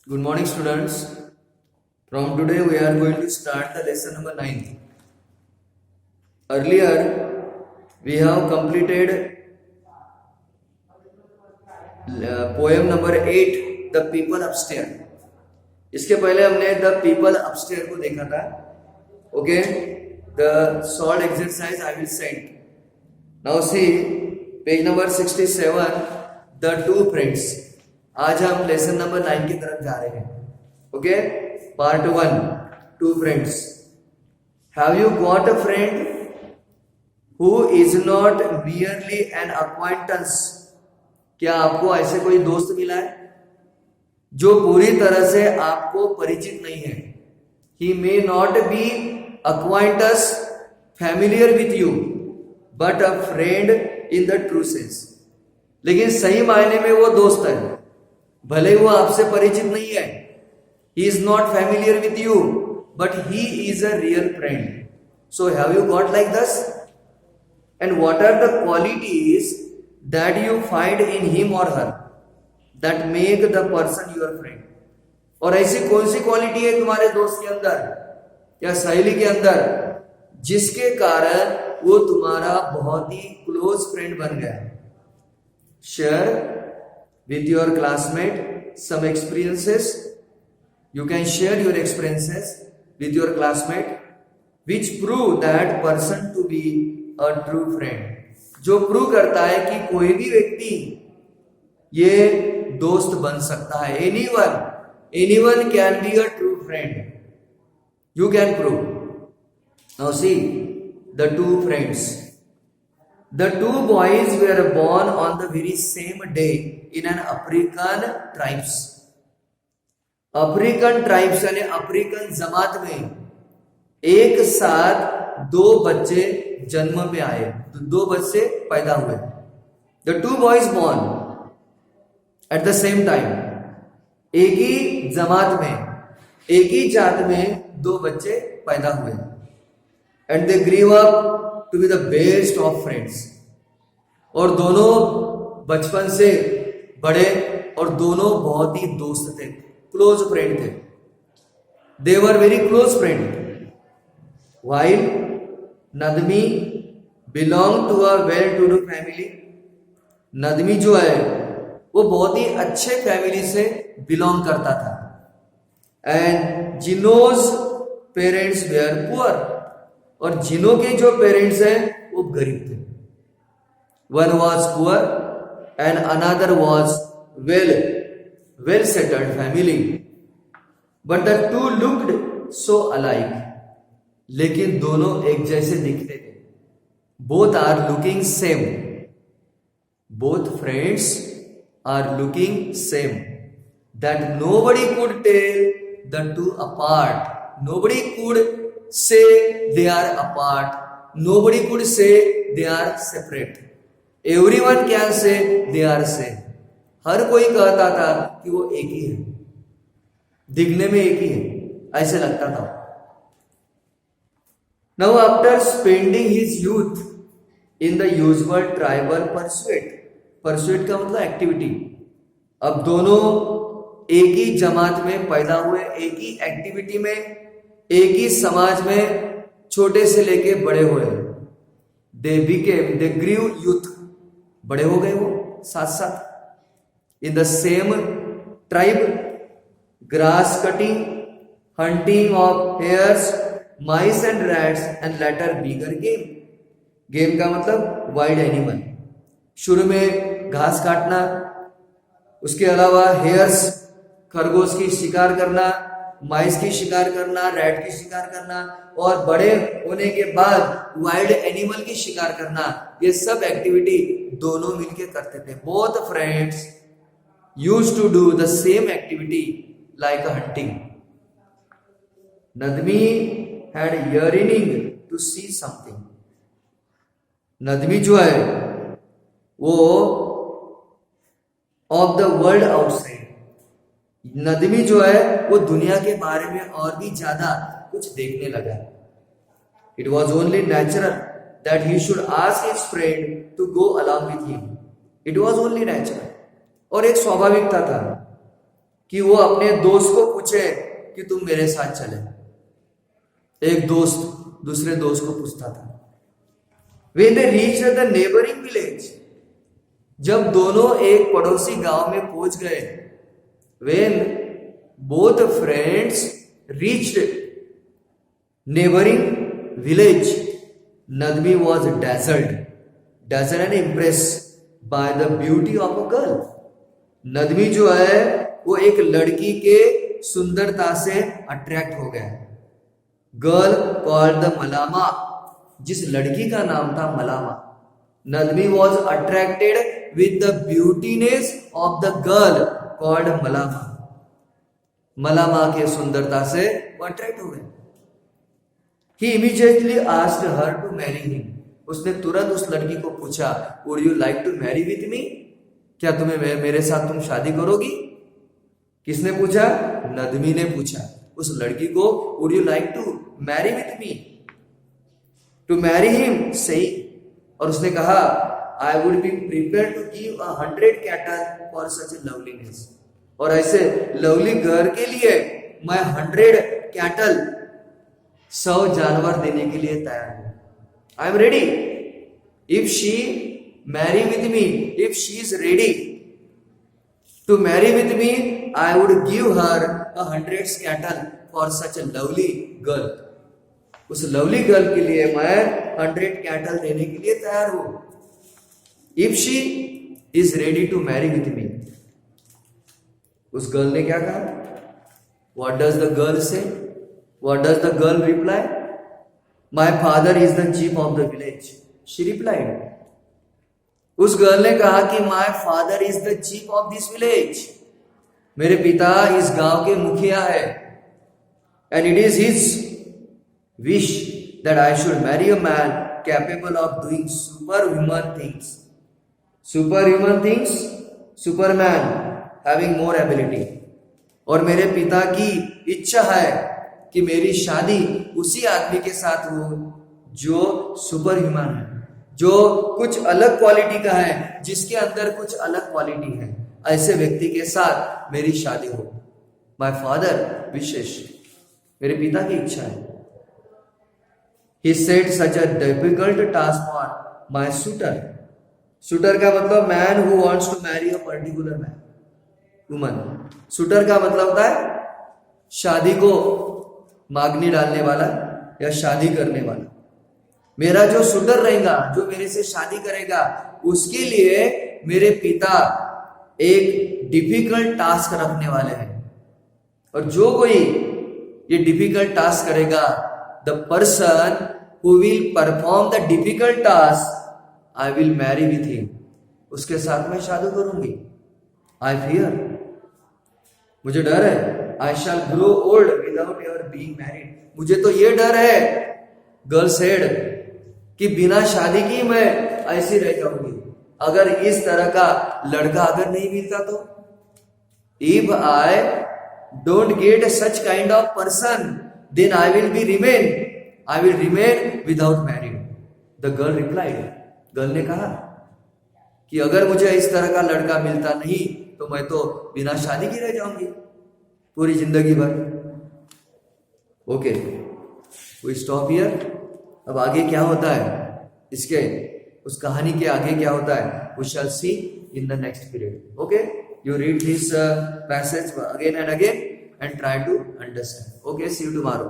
Good morning, students. From today, we are going to start the lesson number 9. Earlier, we have completed poem number 8, The People Upstairs. इसके पहले हमने The People Upstairs को देखा था. Okay, the short exercise I will send. Now see page number 67, The Two Friends. आज हम lesson number 9 की तरफ जा रहे हैं. Okay, part 1, two friends. Have you got a friend who is not merely an acquaintance? क्या आपको ऐसे कोई दोस्त मिला है जो पूरी तरह से आपको परिचित नहीं है? He may not be acquaintance, familiar with you, but a friend in the true sense. लेकिन सही मायने में वो दोस्त है, भले वो आपसे परिचित नहीं है. He is not familiar with you, but he is a real friend. So have you got like this? And what are the qualities that you find in him or her that make the person your friend? और ऐसी कौन सी quality है तुम्हारे दोस्त के अंदर या सहेली के अंदर जिसके कारण वो तुम्हारा बहुत ही क्लोज फ्रेंड बन गया? Share with your classmate some experiences. You can share your experiences with your classmate which prove that person to be a true friend. जो प्रूव करता है कि कोई भी व्यक्ति ये दोस्त बन सकता है. anyone can be a true friend. You can prove. Now see the two friends. The two boys were born on the very same day in an African tribes. African tribes यानी अफ्रीकन जमात में एक साथ दो बच्चे जन्म पे आए, दो बच्चे पैदा हुए. The two boys born at the same time. एक ही जमात में, एक ही जात में दो बच्चे पैदा हुए. And they grew up to be the best of friends. और दोनों बचपन से बड़े और दोनों बहुत ही दोस्त थे, क्लोज फ्रेंड थे. They were very close friend. while Nadmi belong to a well to do family. Nadmi जो है वो बहुत ही अच्छे फैमिली से बिलोंग करता था. एंड जिनोज पेरेंट्स वेयर पुअर. और जिनों के जो पेरेंट्स हैं वो गरीब थे. One was poor and another was well settled family. But the two looked so alike. लेकिन दोनों एक जैसे दिखते थे. Both are looking same. Both friends are looking same. That nobody could tell the two apart. Nobody could say they are apart. Nobody could say they are separate. Everyone can say they are same. हर कोई कहता था कि वो एक ही है, दिखने में एक ही है, ऐसे लगता था. Now after spending his youth in the usual tribal pursuit का मतलब एक्टिविटी. अब दोनों एक ही जमात में पैदा हुए, एक ही एक्टिविटी में, एक ही समाज में छोटे से लेके बड़े हुए. दे ग्रीव यूथ. बड़े हो गए वो साथ साथ. In the same tribe. Grass cutting, hunting of hairs, mice and rats and later bigger game. Game का मतलब वाइल्ड एनिमल. शुरू में घास काटना, उसके अलावा हेयर्स खरगोश की शिकार करना, माइस की शिकार करना, रैट की शिकार करना, और बड़े होने के बाद वाइल्ड एनिमल की शिकार करना. ये सब एक्टिविटी दोनों मिलके करते थे. Both friends used to do the same activity like a hunting. Nadmi had yearning to see something. Nadmi जो है वो of the world outside. Nadmi जो है वो दुनिया के बारे में और भी ज्यादा कुछ देखने लगा. It was only natural that he should ask his friend to go along with him. It was only natural. और एक स्वाभाविकता था कि वो अपने दोस्त को पूछे कि तुम मेरे साथ चले। एक दोस्त दूसरे दोस्त को पूछता था। When they reached the neighboring village, जब दोनों एक पड़ोसी गांव में पहुंच गए, when both friends reached neighboring village, Nadmi was dazzled and impressed by the beauty of a girl. नदमी जो है वो एक लड़की के सुंदरता से अट्रैक्ट हो गया। गर्ल कॉल्ड द मलामा, जिस लड़की का नाम था Malama. Nadmi was attracted with the beautiness of the girl called Malama. Malama के सुंदरता से वो अट्रैक्ट हो गए। He immediately asked her to marry him. उसने तुरंत उस लड़की को पूछा, Would you like to marry with me? क्या तुम्हें मेरे साथ तुम शादी करोगी? किसने पूछा? नदमी ने पूछा उस लड़की को, Would you like to marry with me? To marry him, सही। और उसने कहा, I would be prepared to give 100 cattle for such a loveliness. और ऐसे लवली गर्ल के लिए मैं 100 कैटल 100 जानवर देने के लिए तैयार हूं। I am ready. If she marry with me, if she is ready to marry with me, I would give her 100 cattle for such a lovely girl. उस लवली गर्ल के लिए मैं 100 कैटल देने के लिए तैयार हूं। If she is ready to marry with me. उस गर्ल ने क्या कहा? What does the girl say? What does the girl reply? My father is the chief of the village. She replied. उस गर्ल ने कहा कि my father is the chief of this village. मेरे पिता इस गांव के मुखिया है। And it is his wish that I should marry a man capable of doing superhuman things. Superhuman things, Superman having more ability. और मेरे पिता की इच्छा है कि मेरी शादी उसी आदमी के साथ हो जो सुपर ह्यूमन है, जो कुछ अलग क्वालिटी का है, जिसके अंदर कुछ अलग क्वालिटी है। ऐसे व्यक्ति के साथ मेरी शादी हो। माय फादर विशेष, मेरे पिता की इच्छा है। He said such a difficult task for my suitor. Suitor का मतलब man who wants to marry a particular man, woman. Suitor का मतलब होता है शादी को मांगनी डालने वाला या शादी करने वाला। मेरा जो सुटर रहेगा, जो मेरे से शादी करेगा, उसके लिए मेरे पिता एक डिफिकल्ट टास्क रखने वाले हैं। और जो कोई ये डिफिकल्ट टास्क करेगा, the person who will perform the difficult task, I will marry with him. उसके साथ मैं शादी करूंगी। आई फियर, मुझे डर है। I shall grow old without ever being married. मुझे तो ये डर है, गर्ल सेड, कि बिना शादी की मैं ऐसी रह जाऊंगी। अगर इस तरह का लड़का अगर नहीं मिलता तो, if I don't get such kind of person, then I will remain without married. The girl replied. Girl ने कहा कि अगर मुझे इस तरह का लड़का मिलता नहीं तो मैं तो बिना शादी की रह जाऊंगी पूरी जिंदगी भर। Okay, we stop here. अब आगे क्या होता है इसके, उस कहानी के आगे क्या होता है, we shall see in the next period. Okay, you read this passage again and again and try to understand. Okay, see you tomorrow.